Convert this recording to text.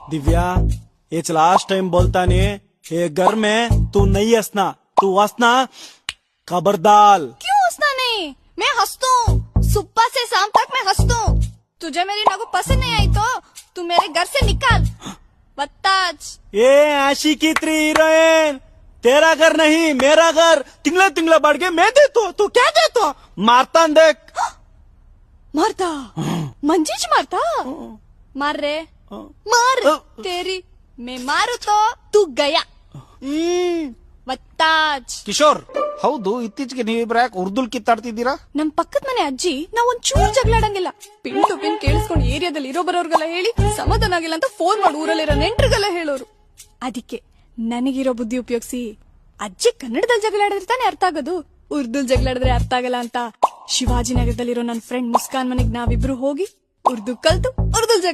दिव्या ये last time बोलता नहीं, ये घर में तू नहीं हंसना, तू हंसना खबरदार। क्यों हंसना नहीं? मैं हंसता हूँ, सुबह से शाम तक मैं हंसता हूँ। तुझे मेरी नगु पसंद नहीं आई तो तू मेरे घर से निकाल, बत्ताज। ये आशिकी 3 हीरोइन, तेरा घर नहीं मेरा घर, तिंगला तिंगला बढ़ के मैं देता, तू क्या देता? मारता देख। मारता? मंजीज मारता? मार रे, मार तेरी। मैं मारू तो तू गया। ಬತ್ತಾಜ್. ಕಿಶೋರ್, ಹೌದು ಇತ್ತೀಚೆಗೆ ನೀವಿಬ್ರು ಯಾಕೆ ಉರ್ದುಲ್ ಕಿತ್ತಾಡ್ತಿದ್ದೀರಾ? ನಮ್ ಪಕ್ಕದ ಮನೆ ಅಜ್ಜಿ ನಾವ್ ಒಂದ್ ಚೂರ್ ಜಗಳಾಡಂಗಿಲ್ಲ. ಪಿನ್ ಟು ಪಿನ್ ಕೇಳಿಸ್ಕೊಂಡು ಏರಿಯಾದಲ್ಲಿ ಇರೋ ಬರೋರ್ಗೆಲ್ಲ ಹೇಳಿ ಸಮಾಧಾನ ಆಗಿಲ್ಲ ಅಂತ ಫೋನ್ ಮಾಡಿ ಊರಲ್ಲಿರೋ ನೆಂಟ್ರಿಗೆಲ್ಲ ಹೇಳೋರು. ಅದಕ್ಕೆ ನನಗಿರೋ ಬುದ್ಧಿ ಉಪಯೋಗಿಸಿ ಅಜ್ಜಿ ಕನ್ನಡದಲ್ಲಿ ಜಗಳಾಡಿದ್ರೆ ತಾನೇ ಅರ್ಥ ಆಗೋದು, ಉರ್ದುಲ್ ಜಗಳಾಡಿದ್ರೆ ಅರ್ಥ ಆಗಲ್ಲ ಅಂತ ಶಿವಾಜಿನಗರದಲ್ಲಿರೋ ನನ್ನ ಫ್ರೆಂಡ್ ಮುಸ್ಕಾನ್ ಮನೆಗ್ ನಾವಿಬ್ರು ಹೋಗಿ ಉರ್ದು ಕಲ್ತು ಉರ್ದುಲ್